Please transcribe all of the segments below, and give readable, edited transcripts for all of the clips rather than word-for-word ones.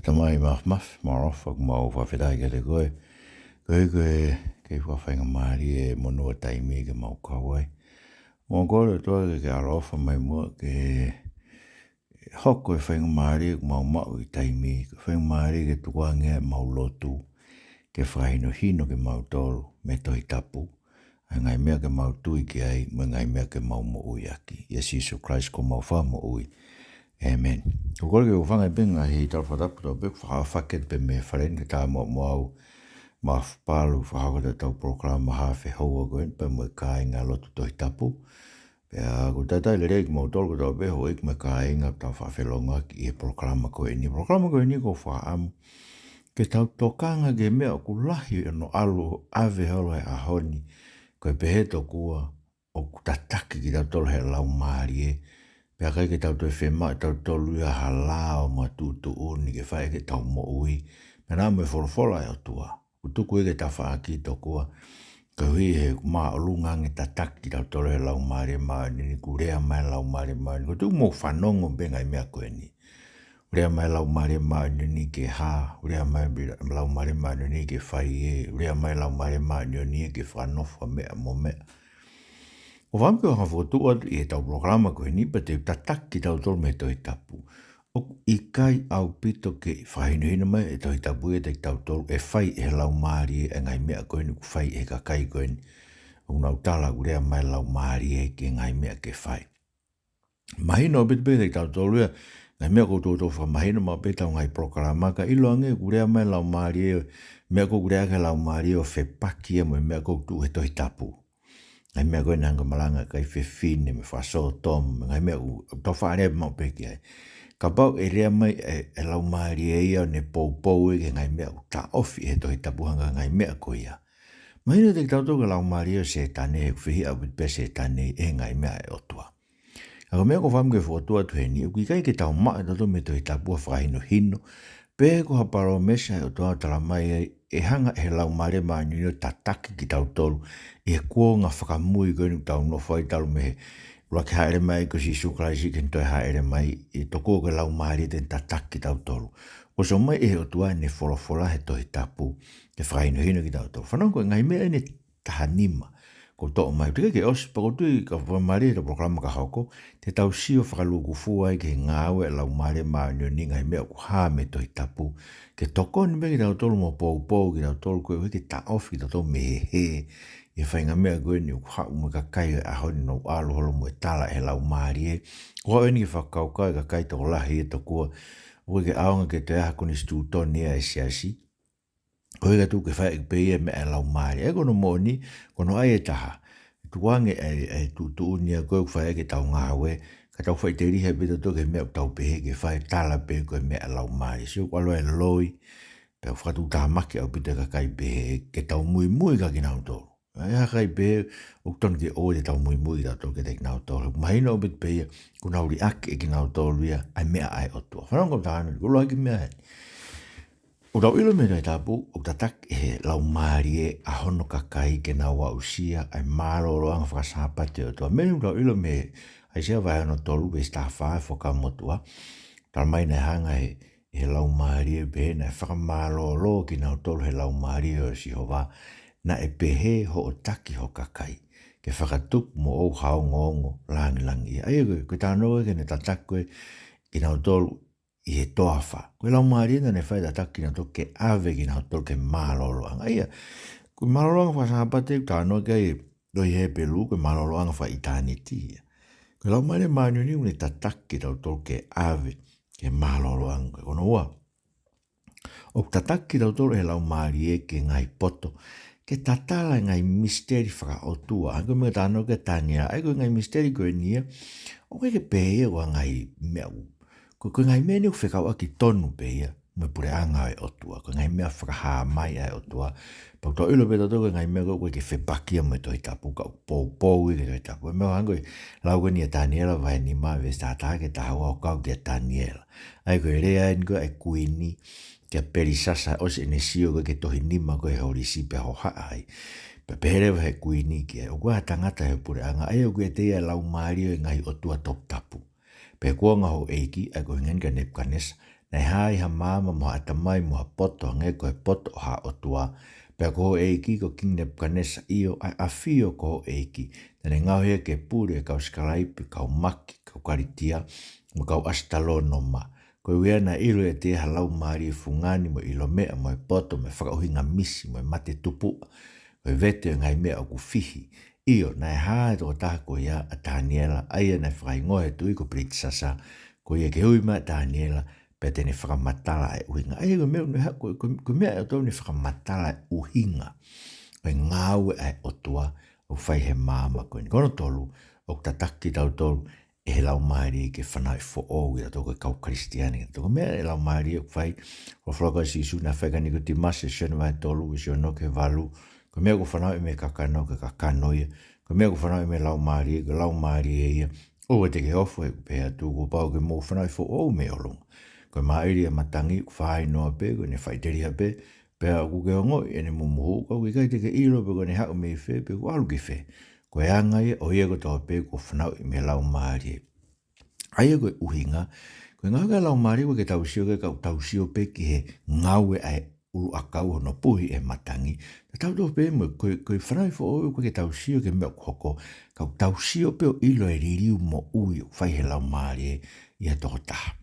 tamai maf marofa mau fa fedai ke te koe. Ke whawhainga maari e monua taimi ke mau kawai. Mo kore toa ke arofa mai mua ke hoko e whainga maari e mau mau i taimi. Ke whainga maari ke tukuangia mau lotu. Ke whaino hino ke mau tolu me tohi tapu. Ngai mea ke mau tui ki ai, me ngai mea ke mau mo ui aki. Yes, Jesus Christ ko mau wha mo ui. Amen. Ko kore ke ufanga benga hei tau whatapu tau beku whakawhaket pe me wharen ke tā mo au ma whapalu whakawhata tau proklama hawhi haua koen pe mo ka inga lotu tohi tapu. Pea ko tatai le reik mau tolu tau beho ik me ka inga tau whawhelonga ki e proklama koen ni. Proklama koen ni ko whaamu. Ke tau tokanga ke mea ku lahi no alu ave holo e ahoni. Koe peheto kua o tataki ki tau tolu he Laumalie. Pea kai ke tau toi whema, tau tolu ia halao ma tūtu uni ke whae ke tau mo ui. Pea nā me wholofola e o tua. Utuku e ke tau whaaki to kua. Ka hui he maa olungange tataki ki tau tolu he Laumalie maani. Ni ku rea mai Laumalie maani. Ko tu mo whanongo benga i mea koe ni. Rea mai Laumalie maani ni ke ha. Rea mai Laumalie maani ni ke whai e. Rea mai Laumalie maani ni ke whanofa mea mo mea. O whamke o hawhotua i e tau programa koe ni, pa te tataki tau tolu me toi tapu. O i kai au pito ke whahinuhina mai e toi tapu e te tau tolu e whai e Laumalie e ngai mea koe ni ku whai e kakai koe ni. O nau tala urea mai Laumalie ke ngai mea ke whai. Mahina o pito pe te tau tolu ea, ngai mea koutou tau whamahina ma pe tau ngai programa ka ilo ange urea mai Laumalie, mea kou urea ke Laumalie o whepaki e mo mea koutou e toi tapu. Ngai mea koe nanga malanga kai whewhine me whaso tom, ngai mea tau whaarea mau peki ai. Ka pau e rea mai e Laumalie ia ne pou e ke ngai mea ta ofi e tohi tapuhanga ngai mea koe ia. Mahina te tau toka Laumalie se tane e whihi au bitpe se tane e ngai mea e otua. Ako mea ko whamke whotua tuheni, uki kai ke tau maa tato me tohi tapua whahino hino, pe ko haparo mesa e otua tala mai e hanga e Laumalie maani no tataki ki tau tolu, e kua ngā whakamui koe nuk tau no whai talu me rake haere mai ko si suklaisi ke ntoi haere mai e toko ke Laumalie ten tataki tau tolu. O so mai e otua ne wholofola he tohi tapu ke whaino hino ki tau tolu. Whanau koe ngai mea ne tahanima ko toa mai. Tika ke osi pa kotui ka whamari te programa ka hoko te tau sio whakaluku fua ke ngāwe e Laumalie maani ni ngai mea ku haa me tohi tapu. Ke toko ni mea ki tau tolu mo pou ki tau tolu koe ke ta ofi ki tau tolu me he. E whainga mea koe ni ku hau me kakai e ahoni no alu holo mo e tala e Laumalie. Ko hau ni ke whakaukai kakai toko lahi e tokua. Ue ke aonga ke te aha koni stu toni e Siasi. Koe ka tu ke whae pe ia me e Laumalie. E kono mo ni, kono ai e taha. Tuange e tutu unia koe ku whae ke tau ngāwe. Ka tau whae te rihe pita toke mea tau pehe ke whae tala pe koe me e Laumalie. Sio kwa loe loi. Pe whakatu tāmaki au pita kakai pehe ke tau mui ka ki nau tolu. Ai hakai pe o ton ke o te tau mui da to ke te nau tolu. Mahina o bit pe ku nau ri ake e ki nau tolu ia ai mea ai o tua. Whanau kom tāna ko loa ki mea hei. O tau ilo me tai tapu o tatak e Laumalie a hono kakai ke nau wa usia ai maro roanga whakasapate o tua. Meni tau ilo me ai sea vai ano tolu be sta whae whakamotua. Tal mai nei hanga e Laumalie pe na whakamaro lo ki nau tolu he Laumalie o si hova. Na e pehe ho o taki ho kakai. Ke whakatup mo o hao ngongo langi. Ai koe tānoa ke ne tatakwe ki nau tolu i he toawha. Koe Laumalie na ne whai tataki na tolu ke ave ki nau tolu ke maloloanga. Ai koe maloloanga whasapate tānoa ke doi he pelu koe maloloanga wha itaniti. Koe Laumalie maani ni une tataki tau tolu ke ave ke maloloanga. Kono ua. O tataki tau tolu he Laumalie ke ngai poto. Ke tatala ngai misteri whaka o tua. Anko me tāno ke tania. Ai koe ngai misteri koe nia. O koe ke pehe o ngai mea. Koe ngai mea ni whekau aki tonu pehe. Me pure anga e o tua. Koe ngai mea whakahaa mai ai o tua. Pau tau ilo peta toko ngai mea koe ke whepakia me toi tapu. Kau pou i ke toi tapu. Mea hanko i lau koe ni a Daniela vai ni maa vesi tātaa ke tahawa o kau ki a Daniela. Ai koe rea en koe ai kuini. Kia perisasa o se ne sio ke tohi nima ko e hori si pe ho haai. Pe pere he kuini ki e o kua tangata he pure anga ai o kua te ia Laumalie ngai o tua top tapu. Pe kua nga ho eiki a ko ngen ka Nepkanes Nei hai ha mama mo atamai mo poto nge ko poto ha otua. Pea ko eiki ko king Nebukadnesa io ai afio ko eiki. Tene ngau he ke pure kau skalaipi kau maki kau karitia mo kau astalono ma. Ko wea na ilo e te halau maari fungani mo ilo mea mo e poto me whakauhinga misi mo e mate tupu. Ko vete ngai mea o kufihi. Io nai hae tō tāko ia a Daniela aia nei whakaingohe tui ko Pritsasa. Ko ia ke hui maa Daniela pe tene whakamatala e uhinga. Aia ko mea unu hako, ko mea e tō ni whakamatala e uhinga. Ko ngāwe ai otua o whai he māma ko ni. Kono tolu o tataki tau tolu e he Laumalie ke whanau i fo o ia tō kau Kristiani. Tō mea e Laumalie o whai o whloka si isu na whai ka niko ti mase senu vai tolu i si ono ke valu. Ko mea ko whanau i me kakano ke kakano ia. Ko mea ko whanau i me Laumalie ke Laumalie ia. O te ke ofo e pēa tū ko pau ke mō whanau i fo o me olunga. Ko mairi a matangi ku whai noa pe ko ne whaiteri ha pe. Pea ku ke ongo i ene mumuhu. Ko ke kai te ke ilo pe ko ne hau me i whe pe ku alu ki whe. Ko e anga ia o ia ko tō pe ko whanau i me Laumalie. Aia koe uhinga. Koe ngau ka Laumalie ko ke tausio ke kau tausio pe ki he ngaue ai ulu akau hono puhi e matangi. Tau tō pe mo koe whanau i fo o ko ke tausio ke mea koko. Kau tausio pe o ilo e ririu mo ui whai he Laumalie ia tō taha.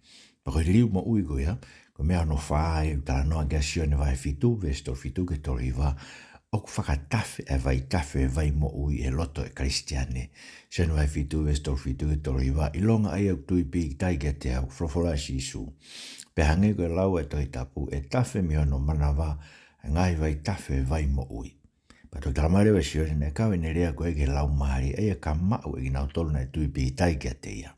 Pa koe ririu mo ui koe ha. Ko mea no whae tala noa kia sio ne vai fitu, vestor fitu ke toriwa. O ku whakatafe e vai tafe e vai mo ui e loto e Kristiane. Sio ne vai fitu, vestor fitu ke toriwa. Ilonga ai au tui pi tai kia te au, frofola si isu. Pe hange koe lau e toi tapu e tafe mi ono manawa, e ngai vai tafe e vai mo ui. Pa toi talamare wa sio ne kau e nerea koe ke Laumalie, e ka mau e ginau tolu na e tui pi tai kia te ia.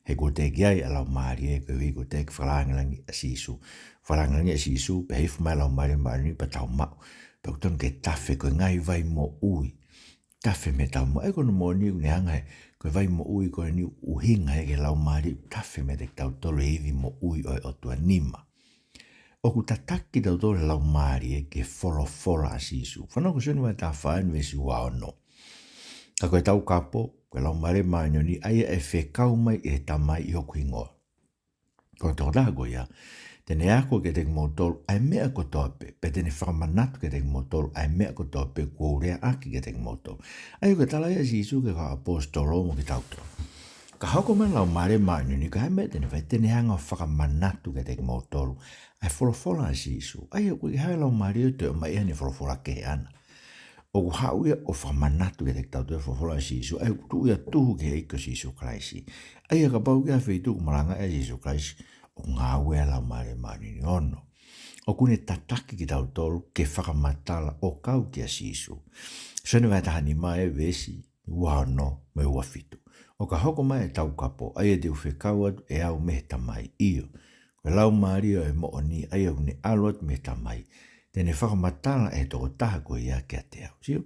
He ko te kiai a Laumalie, ko hui ko te whalangalangi a sisu. Whalangalangi a sisu, pe hei whamai Laumalie marini pa tau mau. Pe kuton ke tafe ko ngai vai mo ui. Tafe me tau mo, e kono mo niu ne hanga he, ko vai mo ui ko niu uhinga he ke Laumalie, tafe me te tau tolu hivi mo ui oi o tua nima. O ku tataki tau tolu Laumalie ke fola a sisu. Whanau ko sunu mai ta whaen vesi wao no. Ka koe tau kapo, koe Laumalie maanyoni, aia e whekau mai e tamai i hoku ingoa. Ko tō tāko ia, tene ako ke teki motolu, ai mea ko tōpe, pe tene whakamanatu ke teki motolu, ai mea ko tōpe, kua urea aki ke teki motolu. Ai koe tala ia si isu ke ka apostolo mo ki tauto. Ka hoko man Laumalie maanyoni, ka hai mea tene whai tene hanga whakamanatu ke teki motolu, ai wholofola si isu. Ai koe ki hai Laumalie te o mai ane wholofola ke ana. O ku hau ia o whamanatu ke te tau te whawhola si isu, ai tu ia tuhu ke eiko si isu Kraisi. Ai ka pau kia whaitu kumaranga e si isu Kraisi, o ngā ue Laumalie marini ono. O kune tataki ki tau tolu ke whakamatala o kau kia si isu. Sone vai tahani mai e vesi, ua no me ua fitu. O ka hoko mai e tau kapo, ai e te uwhekau atu e au mehta mai iyo. Koe Laumalie e mo oni, ai au ne alo atu mehta mai. Tene whakamatala e toko taha koe ia kia te au. Sio?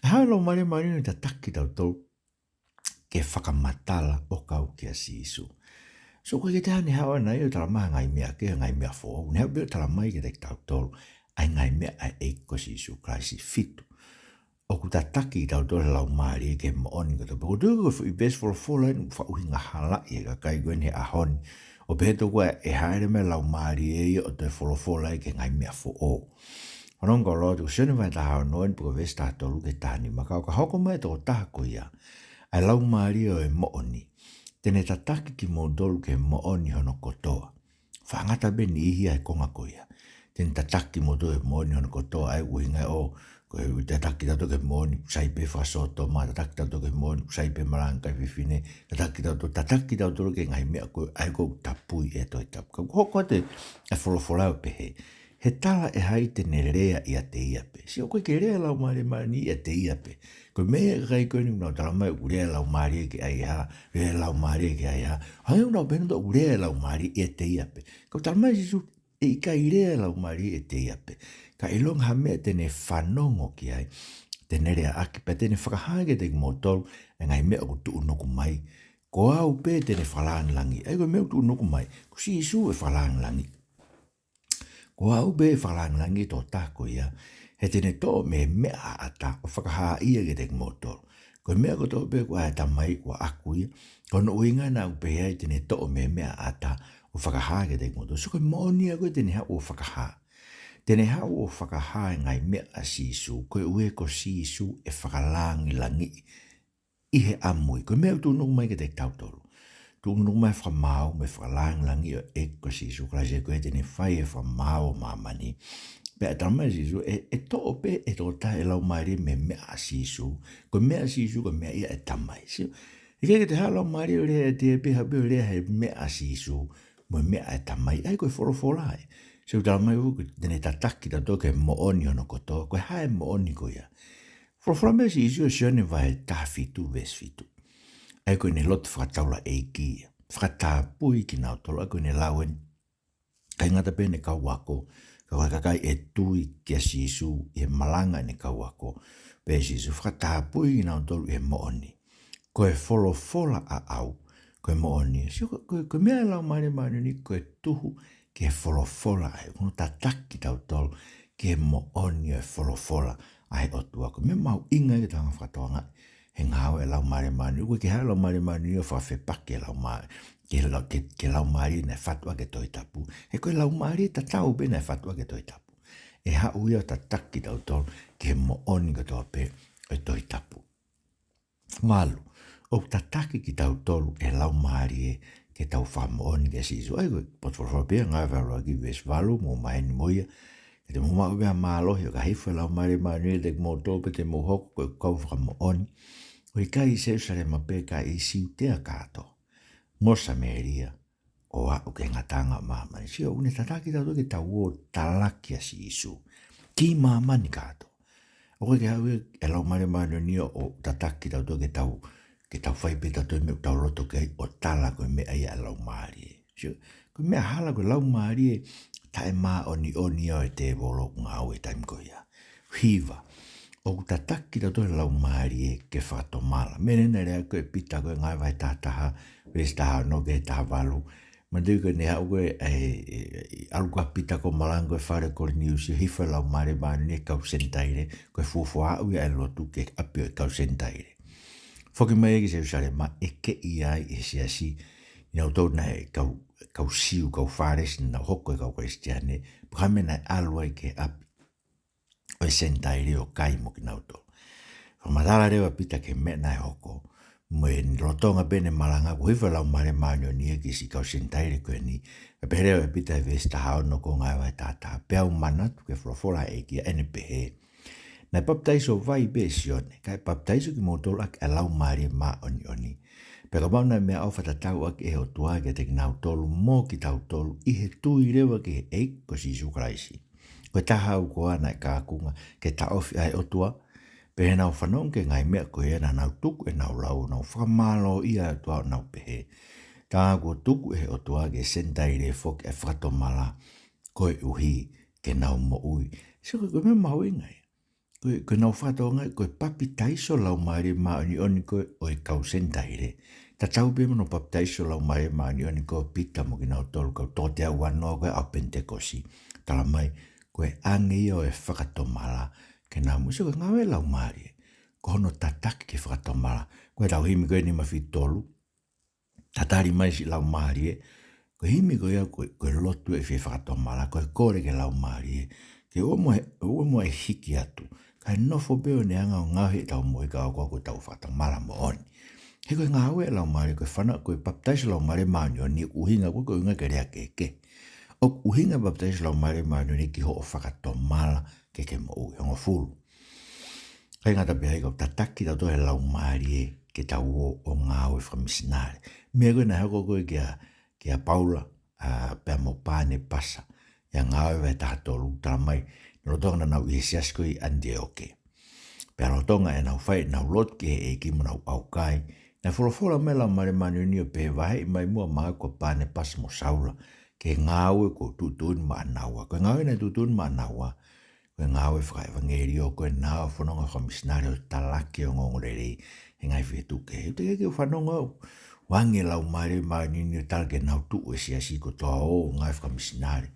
Hau Laumalie marini tataki tau tolu ke whakamatala o kau kia si isu. So koe ke te hane hawa nei o talamaha ngai mea ke ngai mea fōu. Ne hau beo talamai ke te tau tolu ai ngai mea ai eiko si isu Kraisi fitu. O ku tataki tau tolu Laumalie ke mooni kato. Pako tuku koe fu i bes wholofola inu whauhinga hala i e ka kai koe ni ahoni. O peheto koe e haere me Laumalie i o te wholofola i ke ngai mea fōu. Anong ko lotu, sene vai taha noen puko vesta tolu ke tahani makau ka hoko mai toko taha ko ia. Ai Laumalie o e mooni. Tene tataki ki modolu ke mooni hono kotoa. Whangata beni ihi ai konga ko ia. Tene tataki modolu e mooni hono kotoa ai uhinga o koe tataki tato ke mooni saipe whasoto ma tataki tato ke mooni saipe maranga whiwhine tataki tato ke ngai mea koe ai ko tapui e toi tapu. Ka hoko te e wholofolau pehe. He tala e hai tene rea i a te iape. Si o koe ke rea Laumalie marini i a te iape. Koe mea kai koe ni unau tala mai u rea Laumalie ke ai ha, rea Laumalie ke ai ha. Hai unau pēnta u rea Laumalie i a te iape. Koe tala mai sisu e i kai rea Laumalie i a te iape. Ka ilong ha mea tene whanongo ki ai. Tene rea aki pa tene whakahage te motolu e ngai mea ku tu unoku mai. Ko au pē tene whalangi. Ai koe mea tu unoku mai. Ko si isu e whalangi. Ko au be whalangi tō tāko ia, he tene tō me mea ata o whakahaa ia ke te motoro. Ko mea ko tō be ko ai tamai ko aku ia, kono uinga na upe ai tene tō me mea ata o whakaha ke te moto. So koe mooni a koe tene ha o whakaha. Tene ha o whakaha ngai mea a sisu, koe ue ko sisu e whakalangi langi i he amui. Koe mea tu nungu mai ke te tautoro. Tu nungu mai whamau me whakalangi langi o e ko sisu, kala se koe tene whai e whamau mamani. Pea tama sisu, e to ope e to ta e Laumalie me mea a sisu. Koe mea sisu, koe mea ia e tamai. I kei te hala Laumalie o rea te pe hape o rea he mea a sisu, mo mea e tamai. Ai koe whorofola ai. Se o tala mai uku, tene tataki ta toke mo oni ono koto, koe hae mo oni ko ia. Whorofola mea sisu o sione vai taha fitu ves fitu. Ai koe ne lotu whakataula e ki. Whakatapui ki nao tolo, ai koe ne lauen. Kai ngata pe ne kau wako, ka kakai e tui kia sisu e malanga ne kau wako. Pe sisu whakatapui ki nao tolo e mo oni. Koe whorofola a au, koe mo oni. Koe mea Laumalie ni koe tuhu ke whorofola ai. Kono tataki tau tolo ke mo oni e whorofola ai o tua. Koe mea mau inga i tanga whakatoanga. He ngāo e Laumalie koe ke hea Laumalie ni o whawhepake Laumalie. Ke Laumalie nei whatua ke toi tapu. He koe Laumalie tatau be nei whatua ke toi tapu. E hau ia tataki tau tolo ke mo oni ke toa pe e toi tapu. Malu, o tataki ki tau tolu e Laumalie ke tau whamooni ke sisu. Ai koe, potwhorwhapea ngai wharoa ki ves valu, mo maeni moia. Ke te mumau bea mālohi o ka hifo Laumalie te mo tope te mo hoko koe kau whamooni. O i kai se usare mape ka i siu tea kato. Ngosa meria o a o ke ngatanga mamani. Sio, une tataki tau toke tau o talaki a sisu. Ki mamani kato. O koe ke hau e Laumalie ni o tataki tau toke tau ke tau whaipeta toi me tau roto ke o tala koe mea ia Laumalie. Sio, koe mea hala koe Laumalie tae maa oni o e te volo ngau e taim koe ia. Hiva. O tataki tau toi Laumalie ke whatomala. Menena rea koe pita koe ngai vai tātaha, ves taha no ke taha valu. Ma tui koe ne hau koe alukua pita ko malango e whare kore niusi, hifa Laumalie ni e kau sentaire, koe fuafua au ia e lotu ke apio e kau sentaire. Whoki mai eki se usare ma eke i ai e Siasi, i nau tau nei kau siu, kau whares, nau hoko e kau Christiane, puhame nei alua i ke api. O e sentaire o kaimo ki nau tau. Whamatala rewa pita ke me nai hoko, mo e rotonga bene malanga ko hifa Laumalie ni eki si kau sentaire koe ni, e perewa pita e vesta hao no ko ngai wai tata, pea umanatu ke whorofora eki a NPH. Nai paptaiso vai be sione, kai paptaiso ki motolo ak e Laumalie oni. Peka mauna mea au whatatau ak e o tua ke te nau tolu mō ki tau tolu i he tui rewa ki he eik ko si sukaraisi. Koe taha au koa nai kākunga ke ta ofi ai o tua, pe he nau whanong ke ngai mea koe ena nau tuku e nau lau, nau whakamalo ia o tua o nau pehe. Tā ko tuku e o tua ke sentaire fok e whatomala koe uhi ke nau mo ui. Siko koe mea mau ingai. Koe nau whatonga, koe papi taiso Laumalie oni koe o e kau sentaire. Ta tau pe mano papi taiso Laumalie oni koe pita mo ki nau tolu kau tote au wanoa koe au pentekosi. Tala mai, koe ange ia o e whakatomala ke nau muso koe ngawe Laumalie. Ko hono tataki ke whakatomala. Koe tau himi koe ni mawhi tolu. Tatari mai si Laumalie. Koe himi koe ia koe lotu e whakatomala. Koe kore ke Laumalie. Ke uomo e hiki atu. Kai nofo beo ne anga o ngahi tau mo i ka o koe tau whakamala mo oni. He koe ngāwe e Laumalie, koe whana, koe baptaisi Laumalie ni uhinga koe unga ke rea keke. O uhinga baptaisi Laumalie ni ki ho o whakatomala ke mo ui, hongo fulu. Kai ngata pia hei tataki tau tohe Laumalie ke tau o ngāwe whamisinare. Mea koe na heko koe kia Paula, pia mo pāne pasa. Ya ngāwe vai tātolu, tala mai, rotonga nau i Siasi koe ande oke. Pea rotonga e nau whai, nau lot ke e ki mo nau au kai. Na wholofola me Laumalie ni o pe vahe i mai mua maa ko pāne pas mo saula. Ke ngāwe ko tutun ma anaua. Koe ngāwe na tutun ma anaua. Koe ngāwe whakai wangeri o koe nāwa whanonga whamisnare o talaki o ngongorerei. He ngai whetuke. He te keke whanonga o. Wange Laumalie ni o talake nau tu o Siasi ko toa o ngai whamisnare.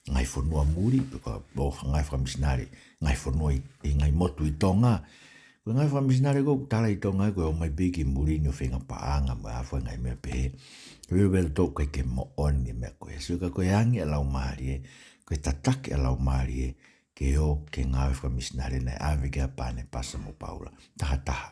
Ngai whanua muri, peka o ngai whamisnare, ngai whanua i ngai motu i tonga, Koe ngai whamisinare ko tala I tonga koe o mai piki murini o whenga paanga mo awha ngai mea pehe. Koe wele tō koe ke mo oni mea koe. Suka koe angi a Laumalie, koe tataki a Laumalie, ke o ke ngāwe whamisinare nei awe kia pāne pasa mo paula. Taha taha.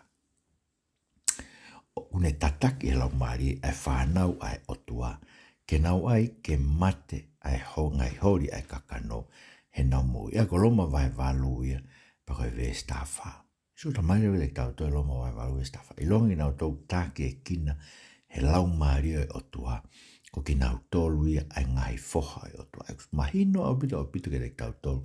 Une tataki a Laumalie ai whanau ai otua. Ke nau ai ke mate ai ho ngai hori ai kakano. He nau mo ia ko loma vai valu ia pa koe ve stafa. So ta mai le tau to loma vai valu stafa. I longi nau tau taki e kina he Laumalie e otua. Ko ki nau tolu ia ai ngai foha e otua. Mahino au pito ke le tau tolu.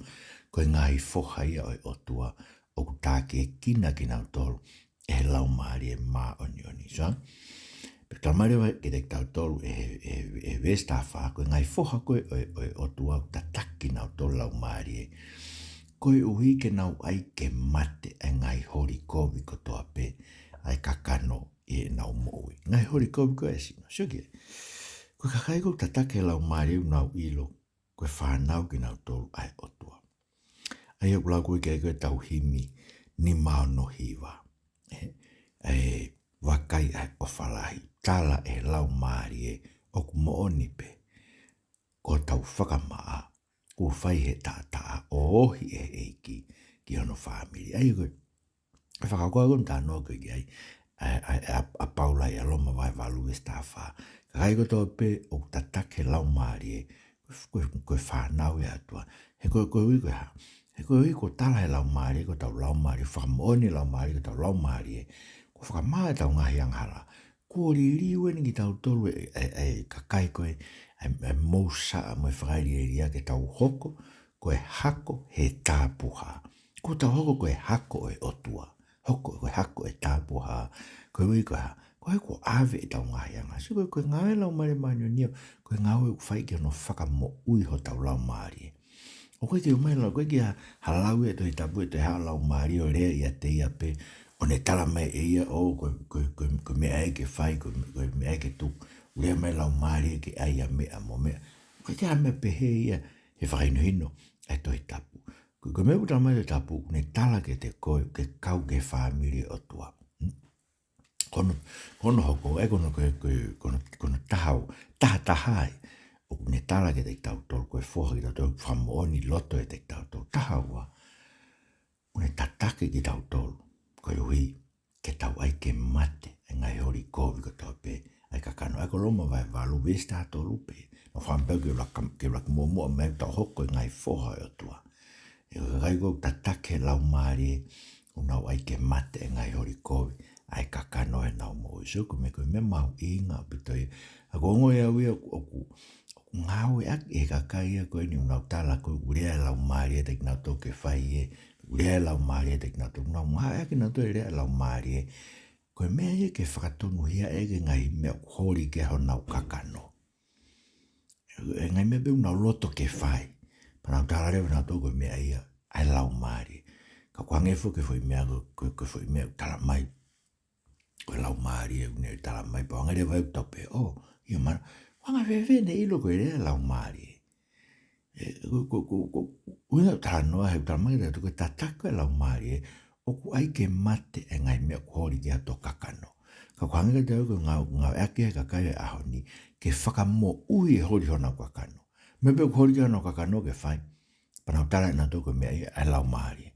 Ko ngai foha ia o otua. O ku taki e kina ki nau tolu. E Laumalie ma oni. So pe kalmaria ke te tau tolu e vesta fa ko ngai foha ko o tua tataki nau tolu Laumalie ko uhi ke nau ai ke mate e ngai hori kovi ko toa pe ai kakano e nau moi ngai hori kovi ko e sino shoki ko kakai ko tataki Laumalie nau ilo ko whanau ki nau tolu ai o tua ai o kula ko ke tau himi ni mao no hiwa wakai ai o whalahi tala e Laumalie o ku mooni pe ko tau whakamaa ko whai he tātaa o ohi e eiki ki hono whamiri ai koe whakakoa kon tānoa koe ki ai a paula i aloma vai valu e stawha kai ko tō pe o tatake Laumalie koe whanau e atua he koe ui koe ha he koe ui ko tala e Laumalie ko tau Laumalie whakamooni Laumalie ko tau Laumalie ko whakamaa e tau ngahi anghala ko ririu ni ki tau tolu kakai koe e mousa mo whakairi e ria ke tau hoko koe hako he tāpuha ko tau hoko koe hako e otua hoko koe hako e tāpuha koe ui koe ha koe ko ave e tau ngahi anga so koe ngawe Laumalie manio nio koe ngawe whai ki ono whakamo ui ho tau Laumalie o koe ke umaila koe ki halau e toi tapu e toi hao Laumalie o rea ia te ia pe o ne tala mai e ia o koe mea e ke whai, koe mea e ke tu, urea mai Laumalie ke aia mea mo mea. Koe te ame pehe ia he whakaino hino e toi tapu. Koe mea utala mai te tapu, ne tala ke te koe, ke kau ke whamiri o tua. Kono hoko, e kono tahau, tahai. O ne tala ke te tau tolu, koe whoha ki tau tolu, whamooni loto e te tau tolu, tahaua. Ne tatake ki tau tolu. Koe ui, ke tau ai ke mate, e ngai hori kovi ko tau pe, ai kakano, ai ko loma vai valu vesta ato lupe, no whampeu ke lak mua mai tau hoko i ngai foha e otua. E kai ko tatake Laumalie, unau ai ke mate, e ngai hori kovi, ai kakano e nau mo iso, ko me mau inga, pitoi, a kongo e au ia, oku ngau e aki e kakai e koe ni unau tala koe urea e Laumalie, te kinau toke whai e, urea Laumalie te kina tōku nau ngā eke nā tō e rea Laumalie koe mea e ke whakatonu hia e ke ngai mea hori ke hau nau kakano e ngai mea peu nau loto ke whai pa nau tāra rewa nā tō koe mea ia ai Laumalie ka kwange fo ke fwoi mea koe fwoi mea tala mai koe Laumalie une tala mai pa wanga rewa e tope ia mana wanga whewene ilo koe rea Laumalie Uina tala noa he tala mai ratu koe tataka Laumalie o ku ai ke mate e ngai mea kuhori ki ato kakano. Ka kuhangika te au koe ngau ake he kakai e ahoni ke whakamo ui e hori hona kakano. Me peo kuhori ki hona kakano ke whai. Panau tala ina tō koe mea e Laumalie.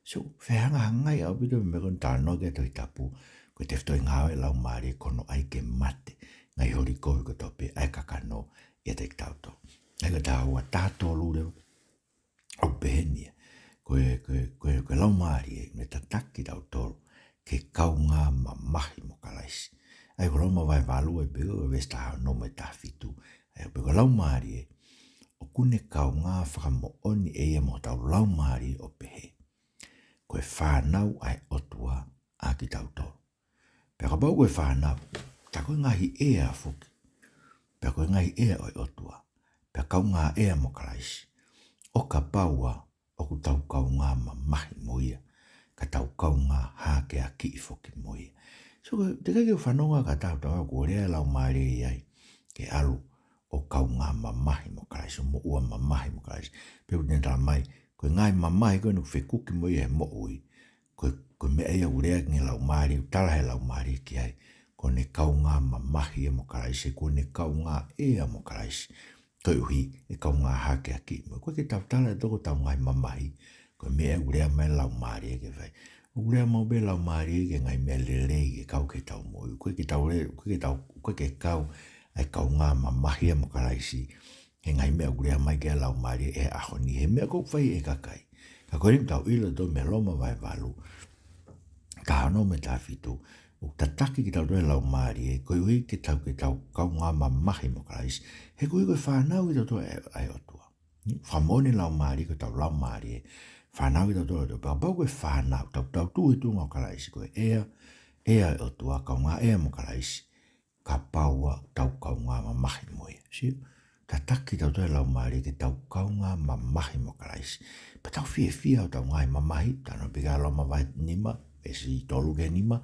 So, whehanga hangai au pito me kon tala noa ke toi tapu koe te whtoi ngau e Laumalie kono ai ke mate ngai hori kovi ko tope ai kakano i te tauto. Ega tāua tātou lūreo o pehenia. Koe Laumalie me tataki tau tolu ke kau ngā mamahi mo kalaisi. Ai ko lauma vai valu e pego e vesta hao no me tāwhitu. Ai pego Laumalie o kune kau ngā whakamo oni e ia mo tau Laumalie o pehe. Koe whanau ai otua a ki tau tolu. Pea ka pau koe whanau, ta koe ngahi ea fuki. Pea koe ngahi ea oi otua. Pea kau ngā ea mo kalaisi. O ka paua o ku tau kau ngā mamahi mo ia. Ka tau kau ngā hake a ki i foki mo ia. So te kai keu whanonga ka tau tau ko rea Laumalie iai. Ke alu o kau ngā mamahi mo kalaisi. Mo ua mamahi mo kalaisi. Peu tēnā mai. Koe ngai mamahi koe nuk whekuki mo ia he mo ui. Koe ko me ai urea nge Laumalie, tala he Laumalie ki ai, ko ne kaunga mamahi e mo karaisi, ko ne kaunga e a mo karaisi. Toi uhi, e kaunga hake aki. Ko ke tau tala e toko tau ngai mamahi, ko me ai urea mai Laumalie ke vai. Urea mau be Laumalie ke ngai me lelei ke kau ke tau moi. Ko ke kau, ai kaunga mamahi e mo karaisi, he ngai mea urea mai ke Laumalie e ahoni, he mea kou whai e kakai. Ka kore tau ilo to me loma vai valu. Ka hono me ta fitu. O tataki ki tau doe Laumalie, ko ui ke tau kaunga mamahi mo karaisi. He ko ui koe whanau i tau toa ai otua. Whamone Laumalie ko tau Laumalie. Whanau i tau toa otua. Pau koe whanau, tau tu i tunga o karaisi koe ea otua kaunga ea mo karaisi. Ka paua tau kaunga mamahi mo ia. Sio? Tataki tau toa Laumalie ke tau kaunga mamahi mo karaisi. Pa tau fia o tau ngai mamahi, tano pika loma vai nima, esi tolu ke nima,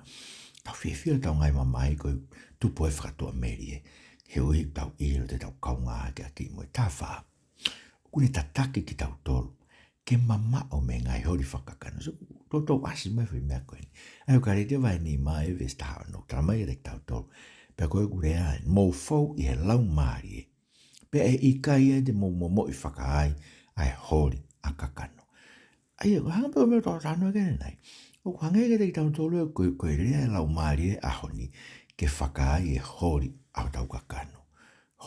tau fia o tau ngai mamahi koe tupo e whakatua meri e. He ui tau ilo te tau kaunga ke aki mo e tā wha. Kune tataki ki tau tolu, ke mama o me ngai hori whakakana. So, tau asi mai whi mea koe ni. Ai o kare te vai nima e ves taha no, tala mai e te tau tolu. Pea koe kure ai, mou fau i he Laumalie. Pea e ikai e te mo i whakaai, ai hori a kakano. Ai, hanga peo meo tau tano e kene nei. O hanga e te tau tolu e koe rea e Laumalie ahoni, ke whakaai e hori au tau kakano.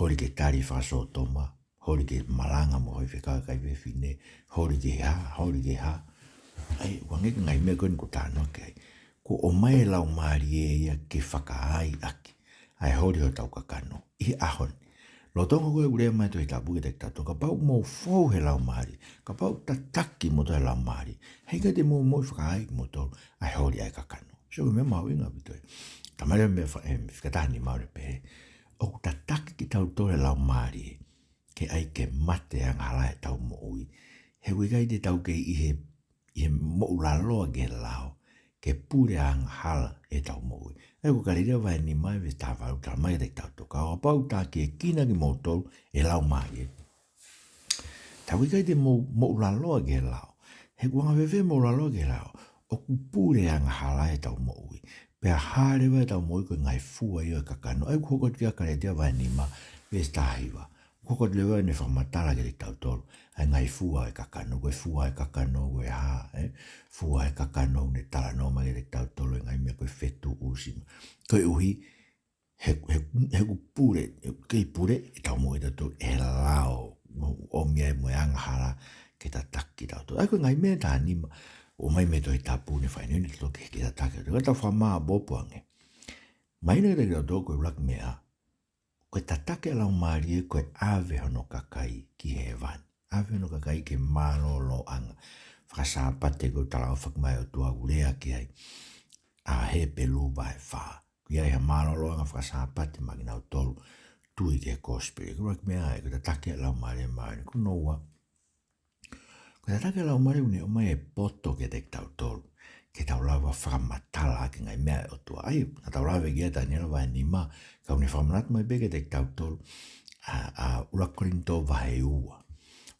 Hori ke tari whakaso toma, hori ke malanga mo hoi whekau kai wewhine, hori ke ha. Ai, hanga e ngai mea koe ni ko tano ke ai. Ko o mai e Laumalie ia ke whakaai aki. Ai hori o tau kakano, i ahoni. Lo tonga koe urea mai to i tapu ke te tato, ka pau mou fau he Laumalie, ka pau tataki mo to he Laumalie, hei ka te mou i whakaai mo to, ai hori ai kakano. So me mau inga bitoi. Tamare me whakatahani maure pe, o tataki ki tau to he Laumalie, ke ai ke mate ang hala e tau mo ui. He wikai te tau ke i he mo ulaloa ke lao, ke pure ang hala e tau mo ui. Ai ko karirea vai ni mai ves tā whau tala mai te tau toka. O pau tā ki e kina ki mou tolu e Laumalie. Tā wikai te mo ulaloa ke lao. He kuanga wewe mo ulaloa ke lao. O kupure ang hala e tau mo ui. Pea haere vai tau mo ui koe ngai fua i o kakano. Ai koko tia karirea vai ni ma ves tā hiwa. Koko te lewa ne whamatala ke te tau tolu. Ai ngai fua e kakano. Koe fua e kakano koe ha. Fua e kakano ne tala no mai ke te tau tolu. Ngai mea koe fetu usima. Koe uhi, he kupure, kei pure, e tau mo i tatu e lao. O mea e moe angahara ke ta taki tau tolu. Ai koe ngai mea tā nima. O mai me to i tapu ne whainu ni tatu ke ta taki. Koe tau whamaa bopuange. Maina ke te tau tolu koe ulak mea. Koe tatake Laumalie koe ave hono kakai ki he vani. Ave hono kakai ke mano lo anga. Whakasāpate koe talau whakmai o tua urea ki ai. A he pelu vai wha. Ki ai ha mano lo anga whakasāpate magina o tolu. Tui ke kospiri. Koe mea ai koe tatake Laumalie maani. Ko noua. Koe tatake Laumalie uni o mai e poto ke te tau tolu. Ke tau lawa whakamatala ki ngai mea o tua. Ai, na tau lawa kia ta nila vai ni ma. Kau ni whamanat mai beke te tau tolu. Urakorinto vai ua.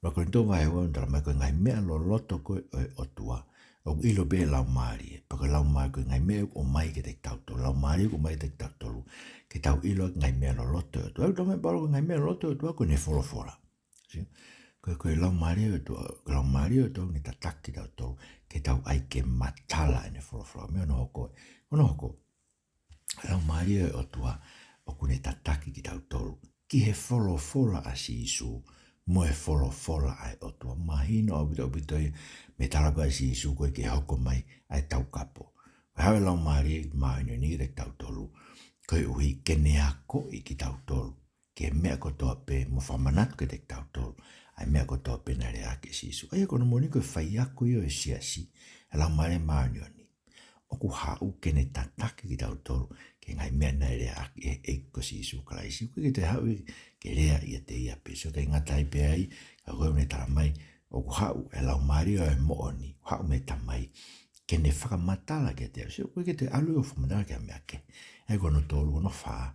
Urakorinto vai ua, ntara mai koe ngai mea lo loto koe o tua. O ilo be Laumalie. Paka Laumalie koe ngai mea o mai ke te tau tolu. Laumalie ko mai te tau tolu. Ke tau ilo ngai mea lo loto o tua. Au tau mai palo ngai mea lo loto o tua koe ne fora. Koe Laumalie o tua. Laumalie o tua ni tataki tau tolu. Ke tau ai ke matala ne fora. Mea no hoko. Ono hoko. Laumalie o tua. O kune tataki ki tau tolu. Ki he fora a si isu. Mo e fora ai o tua. Mahino au bitoi me talako ai si isu koe ke hoko mai ai tau kapo. Hawe Laumalie mahino ni re tau tolu. Koe uhi kene ako i ki tau tolu. Ke mea kotoa pe mo whamanatu ke te tau tolu. Ai mea kotoa pe na rea ke si isu. Ai kono moni koe whai ako i o e siasi. Laumalie mahino ni. Oku hau kene tataki ki tau tolu. Ke ngai mea na rea e ko si isu kalaisi. Koe ke te hau ke rea i te ia pe. So te ngatai pe ai. Ka koe une tala mai. Oku hau e Laumalie o e mooni. Hau me tamai. Kene whakamatala ke te. So koe ke te alu o whamatala ke a mea ke. Ai kono tolu ono wha.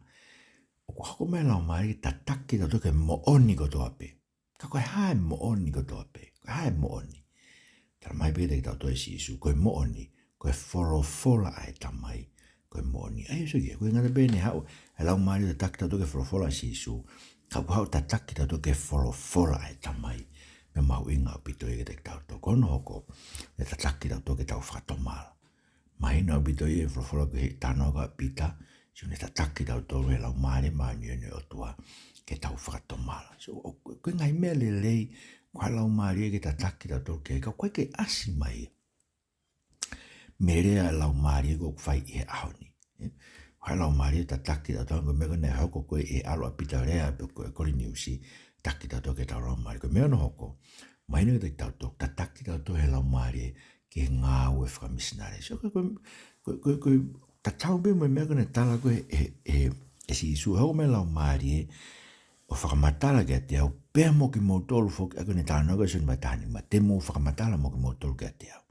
Oku hako mea Laumalie tataki tau toke mooni ko toa pe. Ka koe hae mooni ko toa pe. Koe hae mooni. Tala mai pe te tau toi si isu. Koe mooni. koe wholofola ai tamai, koe moni. Ai so ia, koe ngana bene hau, e Laumalie tataki tau toke wholofola si isu, kau hau tataki tau toke wholofola ai tamai, me mau inga pito i te tau tau kono hoko, e tataki tau toke tau whatomala. Mahina o pito i e wholofola ke tano ka pita, si ne tataki tau tau e Laumalie maa nione o tua, ke tau whatomala. So, koe ngai mea le lei, koe Laumalie ke tataki tau toke, kau koe ke asi mai, merea Laumalie ko fai e ahoni. Koe Laumalie tataki tau tau, koe mea kone hoko koe e alo a pita rea, koe kori niusi, taki tau toke tau Laumalie, koe mea no hoko, mahina ke tau toke, tataki tau toke Laumalie, ke ngā ue whakamisinare. So koe tatau be mo mea kone tala koe si isu hau me Laumalie, o whakamatala ke te au, pēr mo ki mō tolu whoki, a kone tāna koe suni matani, ma te mō whakamatala mo ki mō tolu ke te au.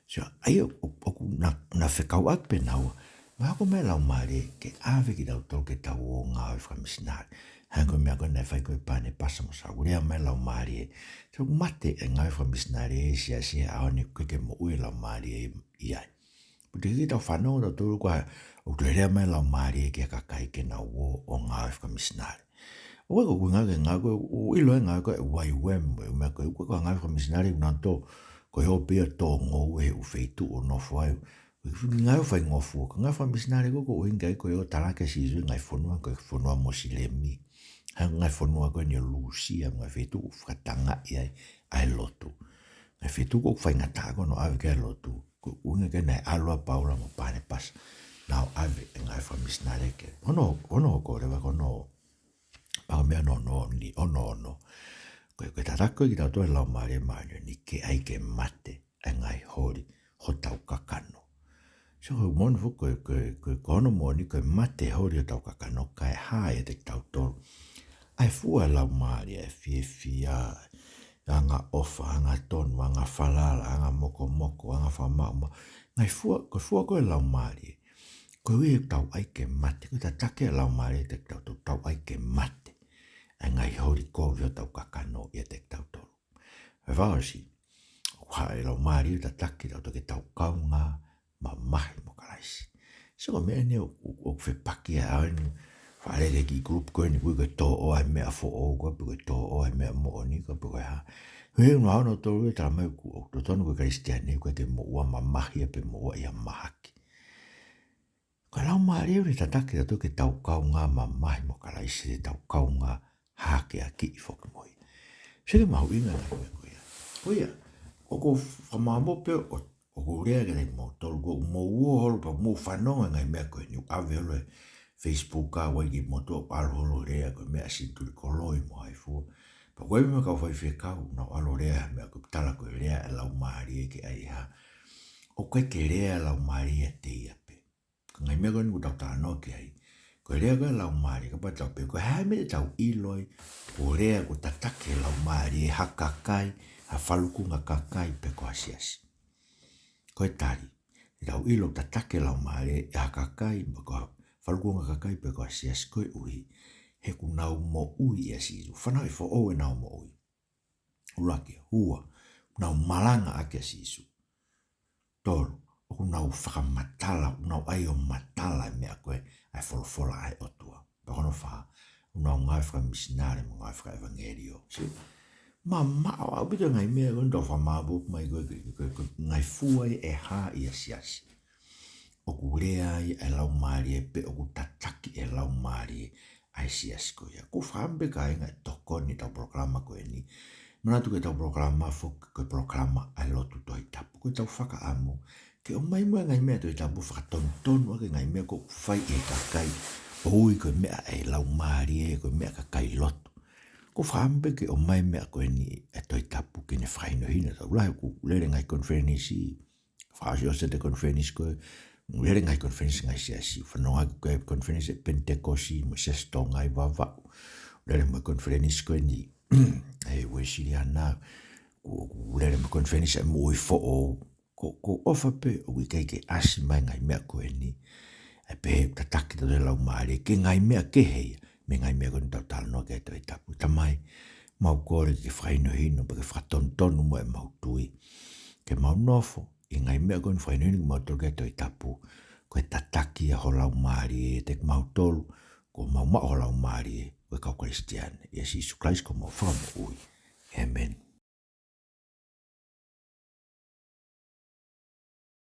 So, ai oku na whekau ak pe naua, ma hako mea Laumalie, ke āwe ki tau tau ke tau o ngā ue whakamisinare. Hanko mea kone whai koe pāne pasa mo sa, urea mea Laumalie. So, mate e ngā ue whakamisinare e Siasi e aone koe ke mo ue Laumalie i ai. Pute ki tau whanau tau tolu kua, o tuerea mea Laumalie ke kakai ke na uo o ngā ue whakamisinare. O koe koe ngā koe, o ilo e ngā koe, wai wem, mea koe ngā ue whakamisinare una tō, koe ho pia tō ngō ue u wheitu o nofo ai. Ngai whai ngofu, ka ngai whamisnare koko o ingai koe o tarake si isu ngai whanua, koe whanua mosilemi. Ngai whanua koe ni o lusia, ngai whetu o whakatanga i ai lotu. Ngai whetu ko whai ngata kono awe kai lotu. Ko unge kai nei aloa paula mo pane pas. Nau awe e ngai whamisnare ke. Ono ko rewa kono, pao mea ono. Koe tatako ki tau toi Laumalie maanyo ni ke ai ke mate e ngai hori ho tau kakano. So koe monu fu koe kono moni koe mate hori ho tau kakano kai hae te tau tolu. Ai fua Laumalie e fia, anga ofa, anga tonu, anga falala, anga moko, anga whamauma. Ngai fua koe Laumalie. Koe ue tau ai ke mate, koe tatake Laumalie te tau ai ke mate. Ai ngai hori kovi o tau kakano i te tau tolu. E wawasi, hae Laumalie tataki tau toke tau kaunga ma mahi mo kalaisi. So mea ne o whepaki a ainu, whaarere ki grup koe ni koe tō o ai mea fo o koe, koe tō o ai mea mo oni koe, koe ha. Hei unu hao no tolu e tala mai o tonu koe Kristiane, koe ke mo ua ma mahi e pe mo ua ia mahaki. Koe Laumalie uri tataki tau toke tau kaunga ma mahi mo kalaisi, tau kaunga hake a ki i whoki moi. Sere mahu inga na koe. Koea, oko whamamo pe o rea ke rei mo tolu ko mo ua holo pa mo whanonga ngai mea koe ni awe holo e Facebook ka wai ki mo tō alo holo rea koe mea sinturi koloi mo hai fua. Pa koe me kau whai whekau na alo rea mea koe tala koe rea e Laumalie ke ai ha. O koe ke rea Laumalie te ia pe. Ka ngai mea koe ni kutau tāno ke ai. Koe rea koe Laumalie ka patau pe koe hae me tau iloi o rea ko tatake Laumalie hakakai ha whalukunga kakai pe koa Siasi. Koe tari, tau ilo tatake Laumalie e hakakai ma koa whalukunga kakai pe koa Siasi koe ui he ku nau mo ui e sisu. Whanau i fo o e nau mo ui. Urake, hua, nau malanga ake sisu. Tolu, o ku nau whakamatala, nau ai o matala mea koe ai wholofola ai otua. Pakono wha, nau ngai whakamisinare mo ngai whakaevangerio. Ma au bito ngai mea koe ndo whamabu mai koe ngai fuai e ha i a Siasi. O ku rea i e Laumalie pe o ku tataki e Laumalie ai Siasi koe ia. Ku whambe ka inga toko ni tau programa koe ni. Manatu ke tau programa fuk koe programa ai lotu toi tapu. Koe tau whaka amu. Ke o mai mua ngai mea toi tapu whakatontonu ake ngai mea ko whai e kakai. Oi koe mea e Laumalie koe mea kakai lotu. Ko whambe ke o mai mea koe ni e toi tapu ke ne whaino hina tau. Lai ku lere ngai konferenisi. Whaasi o sete konferenisi koe. Lere ngai konferenisi ngai Siasi. Whanonga koe konferenisi e Pentecosi mo Siasi tō ngai wawau. Lere mo konferenisi koe ni e wesiri ana. Lere mo konferenisi e mo i fo o. Ko ofa pe o wikai ke asi mai ngai mea koe ni. E pe tataki tau te Laumalie ke ngai mea ke hei. Me ngai mea koe ni tau tala no ke toi tapu. Tamai mau kore ke whaino hino pa ke whatontonu mo e mau tui. Ke mau nofo I ngai mea koe whainui mo toke toi tapu. Koe tataki ho Laumalie te mautolu. Ko mau ho Laumalie. Koe kau Christian. Ia Sisu Christ ko mo whakamu ui. Amen.